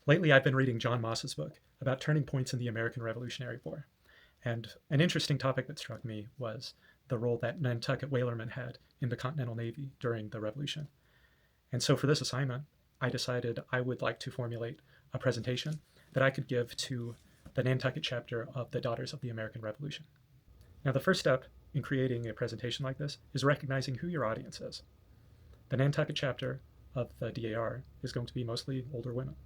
Lately, I've been reading John Moss's book about turning points in the American Revolutionary War. And an interesting topic that struck me was the role that Nantucket Whalermen had in the Continental Navy during the Revolution. And so for this assignment, I decided I would like to formulate a presentation that I could give to the Nantucket chapter of the Daughters of the American Revolution. Now, the first step in creating a presentation like this is recognizing who your audience is. The Nantucket chapter of the DAR is going to be mostly older women.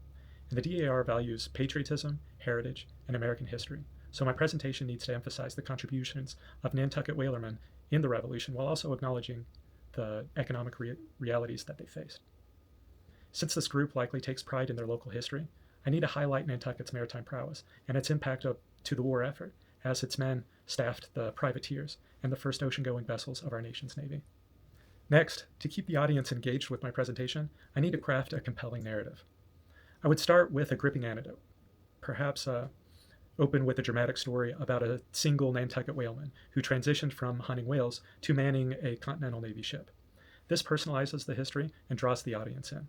And the DAR values patriotism, heritage, and American history. So my presentation needs to emphasize the contributions of Nantucket whalermen in the Revolution while also acknowledging the economic realities that they faced. Since this group likely takes pride in their local history, I need to highlight Nantucket's maritime prowess and its impact to the war effort as its men staffed the privateers and the first ocean-going vessels of our nation's Navy. Next, to keep the audience engaged with my presentation, I need to craft a compelling narrative. I would start with a gripping anecdote, perhaps open with a dramatic story about a single Nantucket whaleman who transitioned from hunting whales to manning a Continental Navy ship. This personalizes the history and draws the audience in.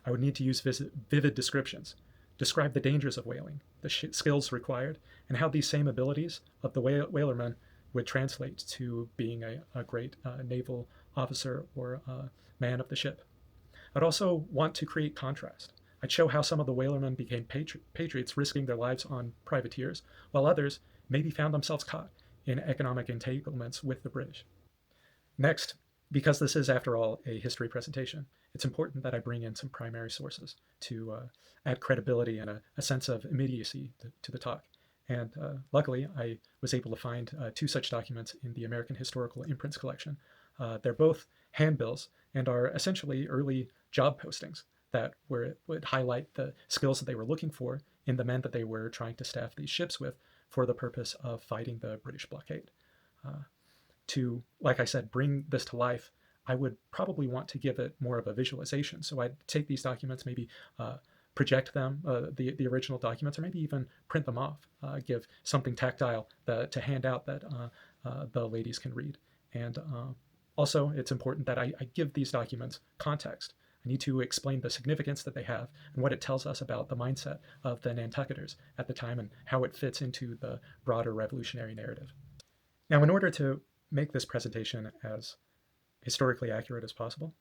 I would need to use vivid descriptions, describe the dangers of whaling, the skills required, and how these same abilities of the whalerman would translate to being a great naval officer or man of the ship. I'd also want to create contrast. I'd show how some of the whalermen became patriots, risking their lives on privateers, while others maybe found themselves caught in economic entanglements with the British. Next, because this is, after all, a history presentation, it's important that I bring in some primary sources to add credibility and a sense of immediacy to the talk. And luckily, I was able to find two such documents in the American Historical Imprints collection. They're both handbills and are essentially early job postings that would highlight the skills that they were looking for in the men that they were trying to staff these ships with for the purpose of fighting the British blockade. To, like I said, bring this to life, I would probably want to give it more of a visualization. So I'd take these documents, maybe project them, the original documents, or maybe even print them off, give something tactile to hand out that the ladies can read. And also, it's important that I give these documents context. I need to explain the significance that they have and what it tells us about the mindset of the Nantucketers at the time and how it fits into the broader revolutionary narrative. Now, in order to make this presentation as historically accurate as possible,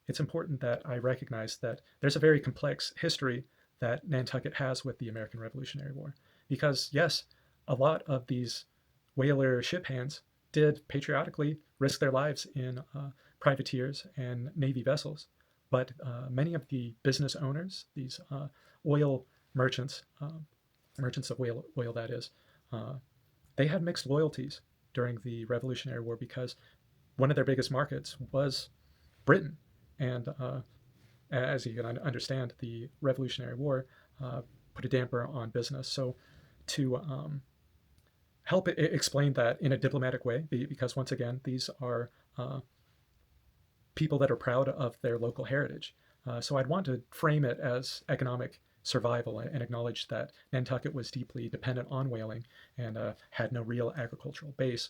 it's important that I recognize that there's a very complex history that Nantucket has with the American Revolutionary War. Because, yes, a lot of these whaler ship hands did patriotically risk their lives in privateers and Navy vessels. But many of the business owners, these oil merchants, merchants of oil that is, they had mixed loyalties during the Revolutionary War because one of their biggest markets was Britain. And as you can understand, the Revolutionary War put a damper on business. So to help explain that in a diplomatic way, because once again, these are people that are proud of their local heritage. So I'd want to frame it as economic survival and acknowledge that Nantucket was deeply dependent on whaling and had no real agricultural base,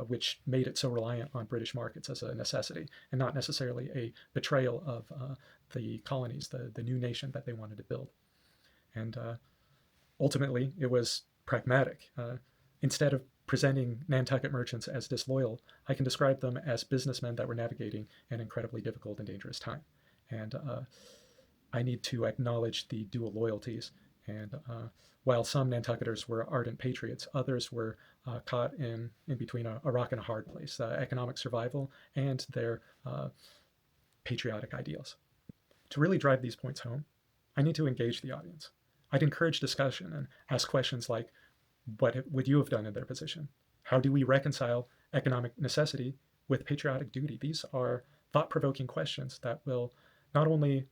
which made it so reliant on British markets as a necessity and not necessarily a betrayal of the colonies, the new nation that they wanted to build. And ultimately, it was pragmatic. Instead of presenting Nantucket merchants as disloyal, I can describe them as businessmen that were navigating an incredibly difficult and dangerous time. And I need to acknowledge the dual loyalties. And while some Nantucketers were ardent patriots, others were caught in between a rock and a hard place, economic survival and their patriotic ideals. To really drive these points home, I need to engage the audience. I'd encourage discussion and ask questions like, what would you have done in their position? How do we reconcile economic necessity with patriotic duty? These are thought-provoking questions that will not only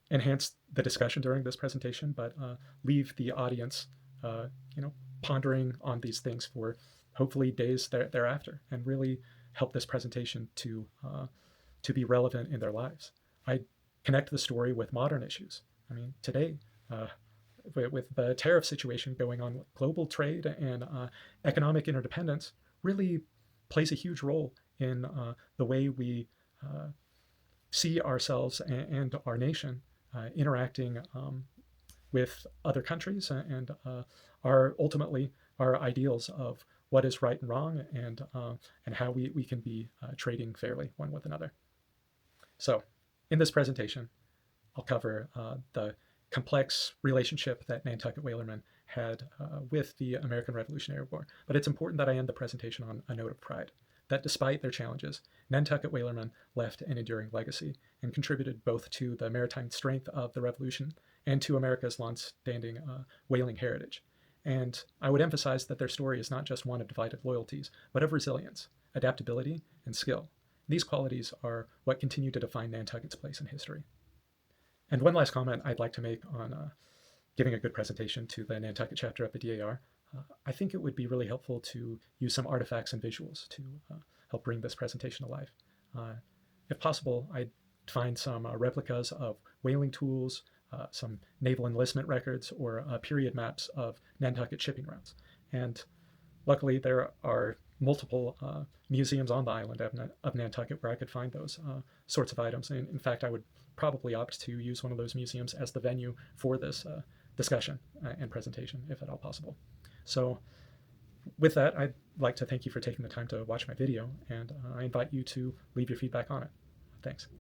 enhance the discussion during this presentation, but leave the audience, pondering on these things for hopefully days thereafter, and really help this presentation to be relevant in their lives. I connect the story with modern issues. I mean, today, with the tariff situation going on, global trade and economic interdependence really plays a huge role in the way we see ourselves and our nation interacting with other countries and our ultimately our ideals of what is right and wrong and how we can be trading fairly one with another. So in this presentation, I'll cover the complex relationship that Nantucket Whalermen had with the American Revolutionary War. But it's important that I end the presentation on a note of pride, that despite their challenges, Nantucket Whalermen left an enduring legacy and contributed both to the maritime strength of the Revolution and to America's long-standing whaling heritage. And I would emphasize that their story is not just one of divided loyalties, but of resilience, adaptability, and skill. These qualities are what continue to define Nantucket's place in history. And one last comment I'd like to make on giving a good presentation to the Nantucket chapter of the DAR. I think it would be really helpful to use some artifacts and visuals to help bring this presentation alive. If possible, I'd find some replicas of whaling tools, some naval enlistment records, or period maps of Nantucket shipping routes. And luckily, there are multiple museums on the island of Nantucket where I could find those sorts of items. And in fact, I would probably opt to use one of those museums as the venue for this discussion and presentation, if at all possible. So with that, I'd like to thank you for taking the time to watch my video, and I invite you to leave your feedback on it. Thanks.